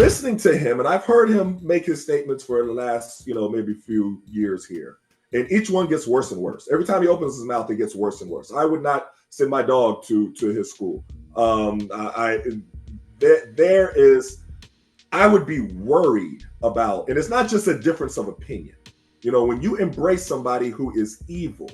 listening to him, and I've heard him make his statements for the last, maybe few years here, and each one gets worse and worse. Every time he opens his mouth, it gets worse and worse. I would not send my dog to his school. I would be worried about, and it's not just a difference of opinion. When you embrace somebody who is evil,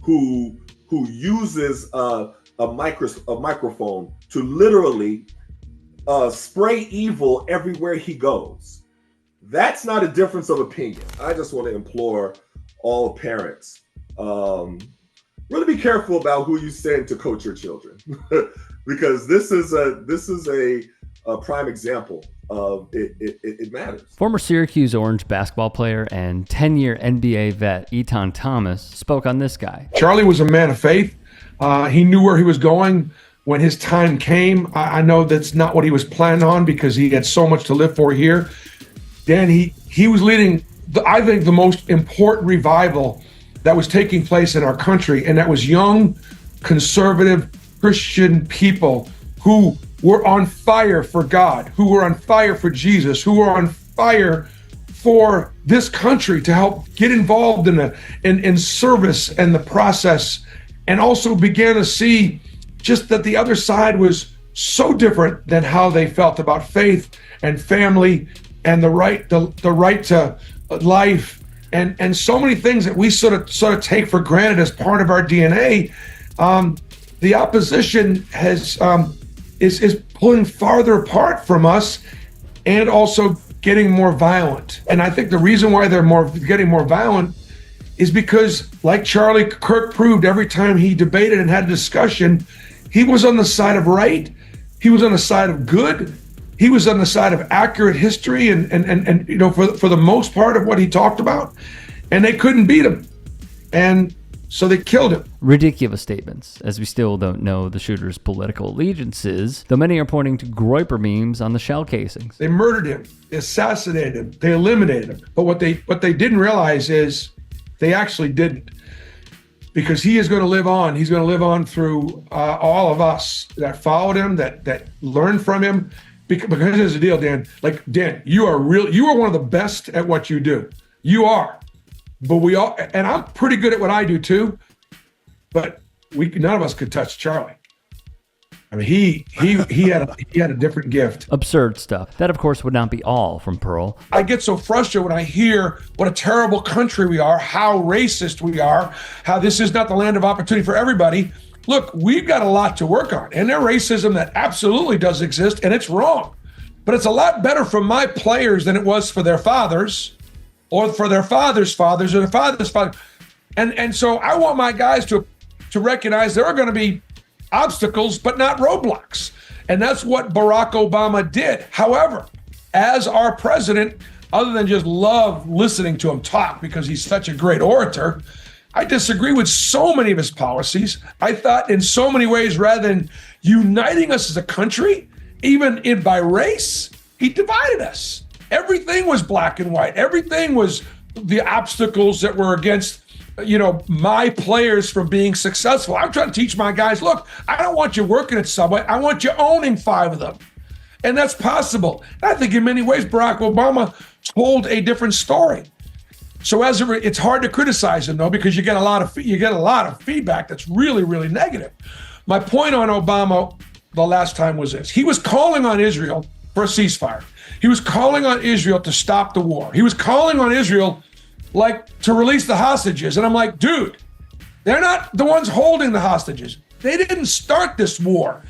who uses a microphone to literally spray evil everywhere he goes, that's not a difference of opinion. I just want to implore all parents, really be careful about who you send to coach your children, because this is a prime example of it matters. Former Syracuse Orange basketball player and 10-year NBA vet Etan Thomas spoke on this guy. Charlie was a man of faith. He knew where he was going when his time came. I know that's not what he was planning on because he had so much to live for here. Dan, he was leading, I think, the most important revival that was taking place in our country, and that was young, conservative, Christian people who were on fire for God, who were on fire for Jesus, who were on fire for this country to help get involved in service and the process, and also began to see just that the other side was so different than how they felt about faith and family and the right to life and so many things that we sort of take for granted as part of our DNA. The opposition is pulling farther apart from us and also getting more violent. And I think the reason why they're getting more violent is because, like Charlie Kirk proved every time he debated and had a discussion, he was on the side of right, he was on the side of good, he was on the side of accurate history and for the most part of what he talked about, and they couldn't beat him. And so they killed him. Ridiculous statements, as we still don't know the shooter's political allegiances, though many are pointing to Groyper memes on the shell casings. They murdered him, they assassinated him, they eliminated him. But what they didn't realize is they actually didn't. Because he is going to live on. He's going to live on through all of us that followed him, that learned from him. Because here's the deal, Dan. Like, Dan, you are one of the best at what you do. You are. But we all, and I'm pretty good at what I do too, but none of us could touch Charlie. I mean, he had a different gift. Absurd stuff. That, of course, would not be all from Pearl. I get so frustrated when I hear what a terrible country we are, how racist we are, how this is not the land of opportunity for everybody. Look, we've got a lot to work on, and there's racism that absolutely does exist, and it's wrong. But it's a lot better for my players than it was for their fathers, or for their fathers' fathers, or their fathers' fathers. And so I want my guys to recognize there are going to be obstacles, but not roadblocks. And that's what Barack Obama did. However, as our president, other than just love listening to him talk because he's such a great orator, I disagree with so many of his policies. I thought in so many ways, rather than uniting us as a country, even by race, he divided us. Everything was black and white. Everything was the obstacles that were against my players from being successful. I'm trying to teach my guys, look, I don't want you working at Subway. I want you owning 5 of them. And that's possible. And I think in many ways, Barack Obama told a different story. So it's hard to criticize him though, because you get a lot of feedback that's really, really negative. My point on Obama the last time was this. He was calling on Israel for a ceasefire. He was calling on Israel to stop the war. He was calling on Israel to release the hostages. And I'm like, dude, they're not the ones holding the hostages. They didn't start this war.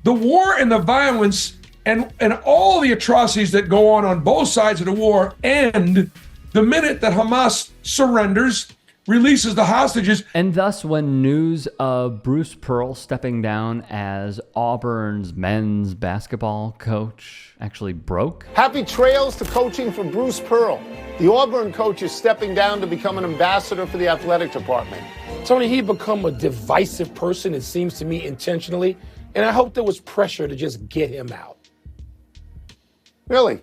The war and the violence and all the atrocities that go on both sides of the war end the minute that Hamas surrenders, releases the hostages. And thus, when news of Bruce Pearl stepping down as Auburn's men's basketball coach actually broke. Happy trails to coaching for Bruce Pearl. The Auburn coach is stepping down to become an ambassador for the athletic department. Tony, he become a divisive person, it seems to me, intentionally. And I hope there was pressure to just get him out. Really?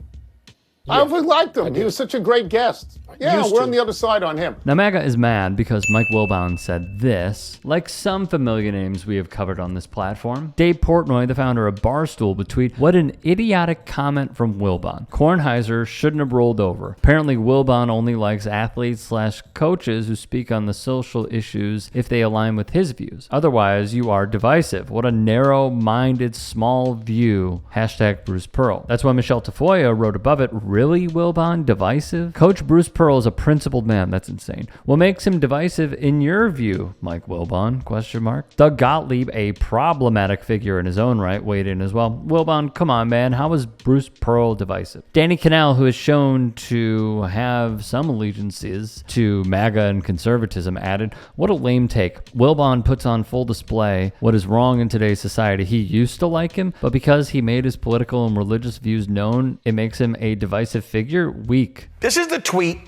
Yeah, I always liked him. He was such a great guest. Yeah, Used we're to. on the other side on him. Now, MAGA is mad because Mike Wilbon said this, like some familiar names we have covered on this platform. Dave Portnoy, the founder of Barstool, would tweet, "What an idiotic comment from Wilbon. Kornheiser shouldn't have rolled over. Apparently, Wilbon only likes athletes/coaches who speak on the social issues if they align with his views. Otherwise, you are divisive. What a narrow-minded, small view. Hashtag Bruce Pearl." That's why Michele Tafoya wrote above it, "Really, Wilbon? Divisive? Coach Bruce Pearl is a principled man." That's insane. "What makes him divisive in your view, Mike Wilbon? Question mark. Doug Gottlieb, a problematic figure in his own right, weighed in as well. "Wilbon, come on, man. How is Bruce Pearl divisive?" Danny Kanell, who is shown to have some allegiances to MAGA and conservatism, added, "What a lame take. Wilbon puts on full display what is wrong in today's society. He used to like him, but because he made his political and religious views known, it makes him a divisive figure? Weak." This is the tweet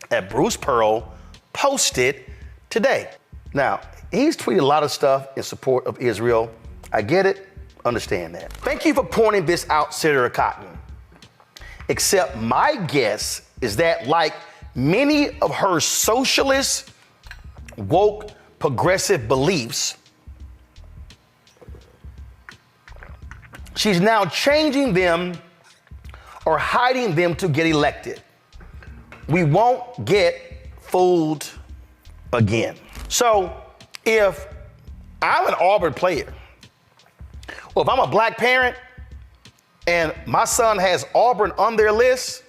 that Bruce Pearl posted today. Now, he's tweeted a lot of stuff in support of Israel. I get it, understand that. "Thank you for pointing this out, Senator Cotton. Except my guess is that, like many of her socialist, woke, progressive beliefs, she's now changing them or hiding them to get elected. We won't get fooled again." So if I'm an Auburn player, or if I'm a black parent and my son has Auburn on their list,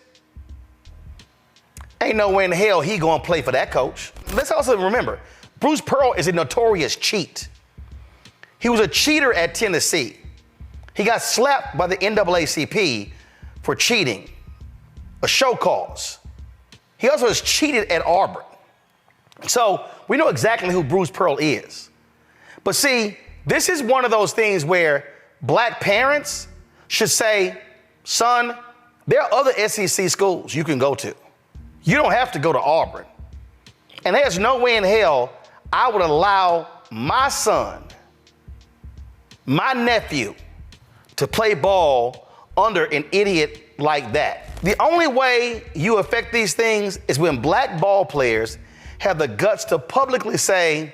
ain't no way in hell he gonna play for that coach. Let's also remember, Bruce Pearl is a notorious cheat. He was a cheater at Tennessee. He got slapped by the NAACP for cheating, a show cause. He also has cheated at Auburn. So we know exactly who Bruce Pearl is. But see, this is one of those things where black parents should say, "Son, there are other SEC schools you can go to. You don't have to go to Auburn. And there's no way in hell I would allow my son, my nephew, to play ball under an idiot like that." The only way you affect these things is when black ball players have the guts to publicly say,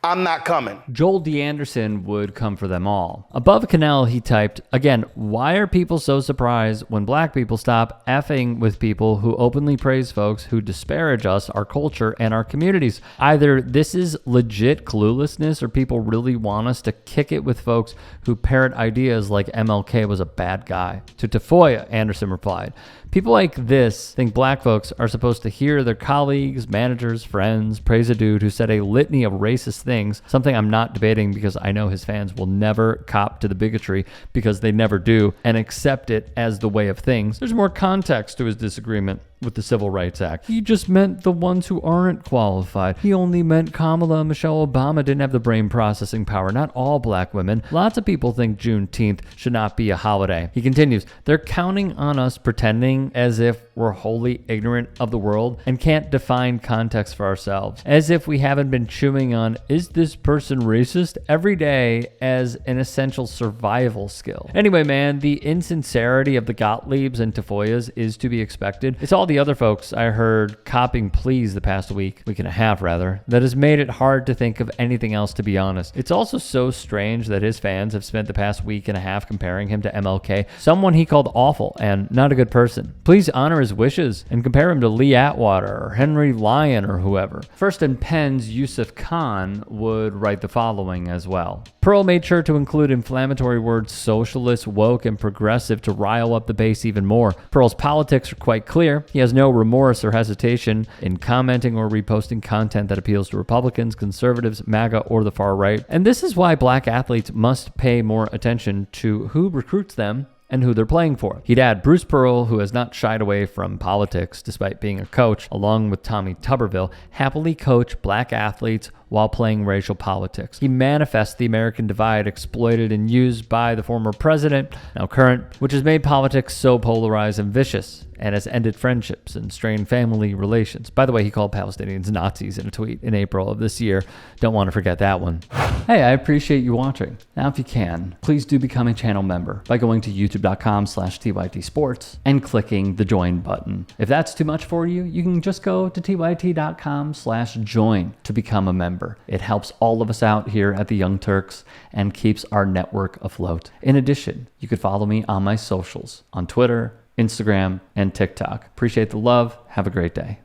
"I'm not coming." Joel D. Anderson would come for them all. Above Kanell, he typed, "Again, why are people so surprised when black people stop effing with people who openly praise folks who disparage us, our culture, and our communities? Either this is legit cluelessness or people really want us to kick it with folks who parrot ideas like MLK was a bad guy." To Tafoya, Anderson replied, "People like this think black folks are supposed to hear their colleagues, managers, friends praise a dude who said a litany of racist things, something I'm not debating because I know his fans will never cop to the bigotry because they never do, and accept it as the way of things. There's more context to his disagreement with the Civil Rights Act. He just meant the ones who aren't qualified. He only meant Kamala and Michelle Obama didn't have the brain processing power, not all black women. Lots of people think Juneteenth should not be a holiday." He continues, "They're counting on us pretending as if we're wholly ignorant of the world and can't define context for ourselves, as if we haven't been chewing on, is this person racist, every day as an essential survival skill." Anyway, man, the insincerity of the Gottliebs and Tafoyas is to be expected. It's all the other folks I heard copping pleas the past week and a half rather, that has made it hard to think of anything else, to be honest. It's also so strange that his fans have spent the past week and a half comparing him to MLK, someone he called awful and not a good person. Please honor his wishes and compare him to Lee Atwater or Henry Lyon or whoever. First in Penn's Yusuf Khan would write the following as well. Pearl made sure to include inflammatory words socialist, woke, and progressive to rile up the base even more. Pearl's politics are quite clear. He has no remorse or hesitation in commenting or reposting content that appeals to Republicans, conservatives, MAGA, or the far right. And this is why black athletes must pay more attention to who recruits them and who they're playing for. He'd add, Bruce Pearl, who has not shied away from politics despite being a coach, along with Tommy Tuberville, happily coach black athletes while playing racial politics. He manifests the American divide exploited and used by the former president, now current, which has made politics so polarized and vicious, and has ended friendships and strained family relations. By the way, he called Palestinians Nazis in a tweet in April of this year. Don't want to forget that one. Hey, I appreciate you watching. Now, if you can, please do become a channel member by going to youtube.com/TYTsports and clicking the join button. If that's too much for you, you can just go to tyt.com/join to become a member. It helps all of us out here at the Young Turks and keeps our network afloat. In addition, you could follow me on my socials on Twitter, Instagram, and TikTok. Appreciate the love. Have a great day.